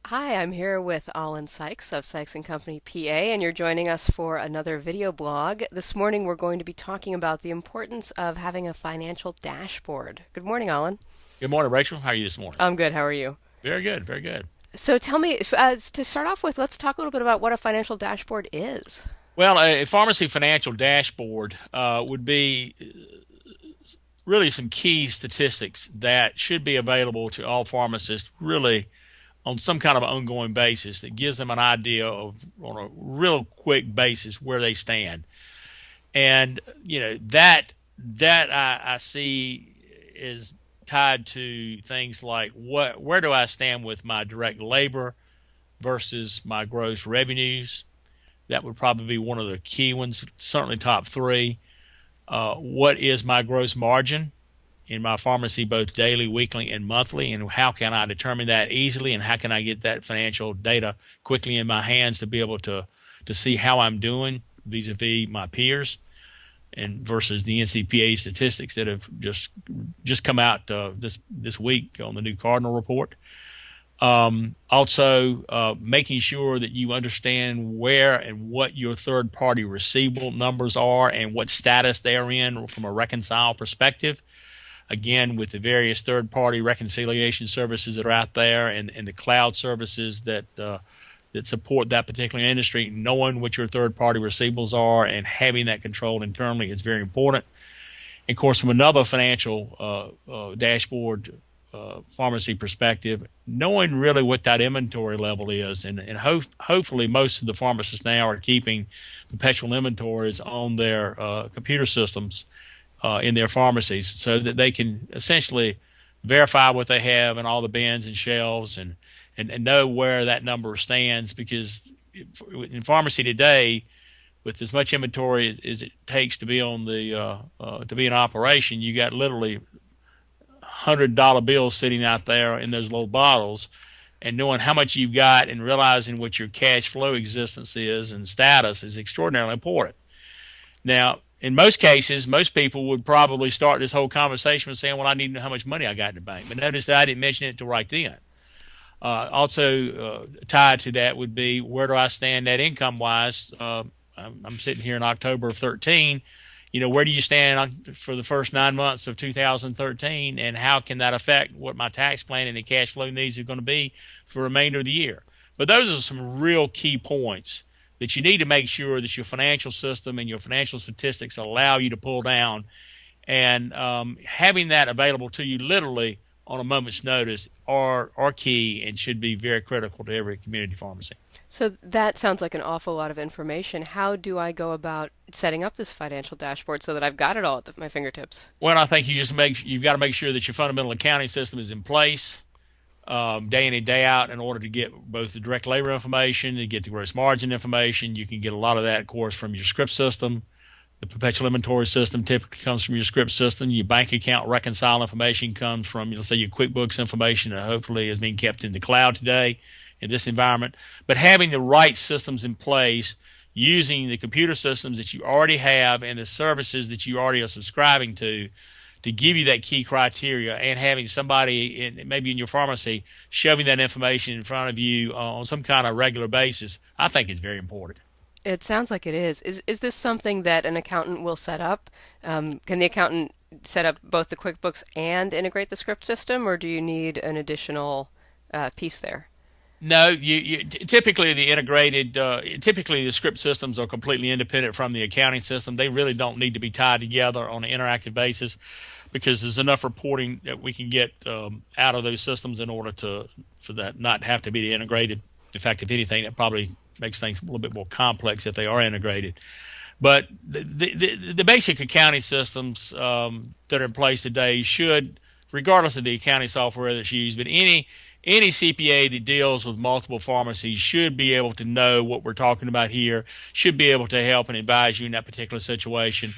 Hi, I'm here with Ollin Sykes of Sykes and Company PA, and you're joining us for another video blog. This morning we're going to be talking about the importance of having a financial dashboard. Good morning, Ollin. Good morning, Rachel. How are you this morning? I'm good. How are you? Very good, very good. So tell me, to start off with, let's talk a little bit about what a financial dashboard is. Well, a pharmacy financial dashboard would be really some key statistics that should be available to all pharmacists really on some kind of ongoing basis that gives them an idea of, on a real quick basis, where they stand. And, that I see is tied to things like where do I stand with my direct labor versus my gross revenues. That would probably be one of the key ones, certainly top three. What is my gross margin in my pharmacy, both daily, weekly, and monthly, and how can I determine that easily, and how can I get that financial data quickly in my hands to be able to see how I'm doing vis-a-vis my peers, and versus the NCPA statistics that have just come out this week on the new Cardinal report. Also, making sure that you understand where and what your third party receivable numbers are and what status they are in from a reconcile perspective. Again, with the various third party reconciliation services that are out there, and the cloud services that support that particular industry, knowing what your third party receivables are and having that controlled internally is very important. And of course, from another financial dashboard pharmacy perspective, knowing really what that inventory level is, and hopefully most of the pharmacists now are keeping perpetual inventories on their computer systems in their pharmacies, so that they can essentially verify what they have in all the bins and shelves, and know where that number stands. Because in pharmacy today, with as much inventory as it takes to be on the to be in operation, you got literally $100 bills sitting out there in those little bottles, and knowing how much you've got and realizing what your cash flow existence is and status is extraordinarily important. Now, in most cases, most people would probably start this whole conversation with saying, well, I need to know how much money I got in the bank. But notice that I didn't mention it until right then. Also, tied to that would be, where do I stand net income wise? I'm sitting here in October of 13. Where do you stand for the first 9 months of 2013, and how can that affect what my tax plan and the cash flow needs are going to be for the remainder of the year? But those are some real key points that you need to make sure that your financial system and your financial statistics allow you to pull down, and having that available to you literally on a moment's notice are key and should be very critical to every community pharmacy. So that sounds like an awful lot of information. How do I go about setting up this financial dashboard so that I've got it all at my fingertips? Well, I think you've got to make sure that your fundamental accounting system is in place day in and day out, in order to get both the direct labor information, to get the gross margin information. You can get a lot of that, of course, from your script system. The perpetual inventory system typically comes from your script system. Your bank account reconcile information comes from, let's say, your QuickBooks information that hopefully is being kept in the cloud today in this environment. But having the right systems in place, using the computer systems that you already have and the services that you already are subscribing to give you that key criteria, and having somebody maybe in your pharmacy shoving that information in front of you on some kind of regular basis, I think is very important. It sounds like it is. Is this something that an accountant will set up? Can the accountant set up both the QuickBooks and integrate the script system, or do you need an additional piece there? No, typically typically the script systems are completely independent from the accounting system. They really don't need to be tied together on an interactive basis, because there's enough reporting that we can get out of those systems in order for that not have to be integrated. In fact, if anything, that probably makes things a little bit more complex if they are integrated. But the basic accounting systems that are in place today should, regardless of the accounting software that's used, but any CPA that deals with multiple pharmacies should be able to know what we're talking about here, should be able to help and advise you in that particular situation.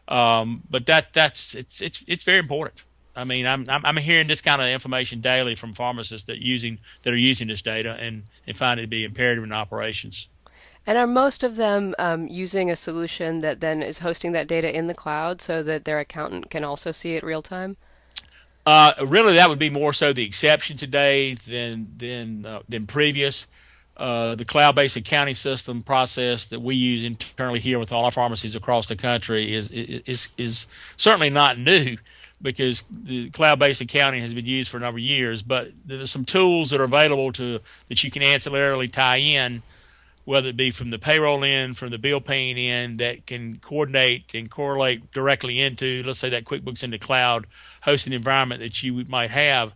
But it's very important. I mean, I'm hearing this kind of information daily from pharmacists that are using this data, and find it to be imperative in operations. And are most of them using a solution that then is hosting that data in the cloud so that their accountant can also see it real time? Really, that would be more so the exception today than previous. The cloud-based accounting system process that we use internally here with all our pharmacies across the country is certainly not new because the cloud-based accounting has been used for a number of years. But there's some tools that are available to that you can ancillarily tie in, whether it be from the payroll end, from the bill paying end, that can coordinate and correlate directly into, let's say, that QuickBooks in the cloud hosted environment that you might have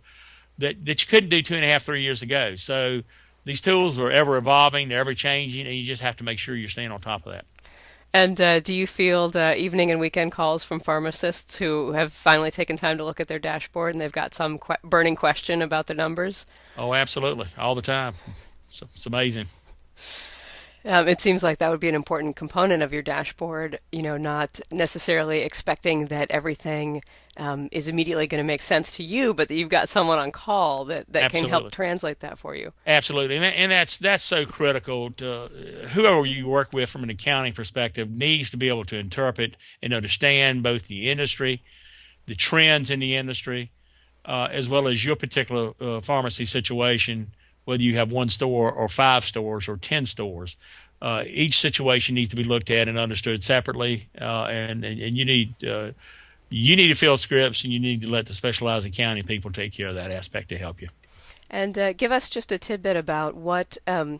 that you couldn't do 2.5, 3 years ago. So these tools are ever evolving, they're ever changing, and you just have to make sure you're staying on top of that. And do you field evening and weekend calls from pharmacists who have finally taken time to look at their dashboard and they've got some burning question about the numbers? Oh, absolutely, all the time. It's amazing. It seems like that would be an important component of your dashboard, not necessarily expecting that everything is immediately going to make sense to you, but that you've got someone on call that can help Absolutely. translate that for you. Absolutely, and that's so critical to whoever you work with from an accounting perspective needs to be able to interpret and understand both the industry, the trends in the industry, as well as your particular pharmacy situation, whether you have one store or 5 stores or 10 stores. Each situation needs to be looked at and understood separately, and you need to fill scripts and you need to let the specialized accounting people take care of that aspect to help you. And give us just a tidbit about what are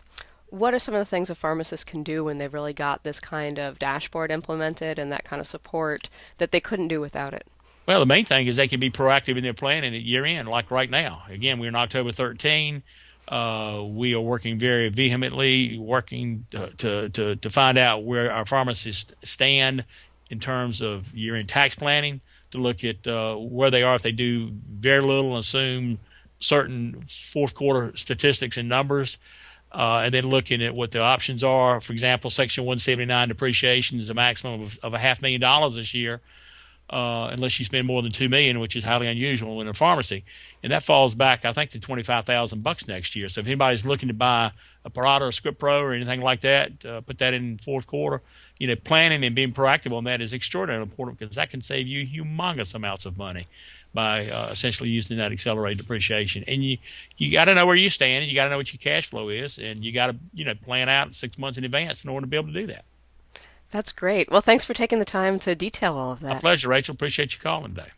some of the things a pharmacist can do when they've really got this kind of dashboard implemented and that kind of support that they couldn't do without it. Well, the main thing is they can be proactive in their planning at year end, like right now. Again, we're in October 13. We are working very vehemently, working to find out where our pharmacists stand in terms of year-end tax planning, to look at where they are if they do very little and assume certain fourth quarter statistics and numbers, and then looking at what the options are. For example, Section 179 depreciation is a maximum of $500,000 this year, unless you spend more than $2 million, which is highly unusual in a pharmacy, and that falls back, I think, to $25,000 next year. So if anybody's looking to buy a Parata or Script Pro or anything like that, put that in fourth quarter. Planning and being proactive on that is extraordinarily important because that can save you humongous amounts of money by essentially using that accelerated depreciation. And you got to know where you stand, and you got to know what your cash flow is, and you got to plan out 6 months in advance in order to be able to do that. That's great. Well, thanks for taking the time to detail all of A that. pleasure, Rachel. Appreciate you calling today.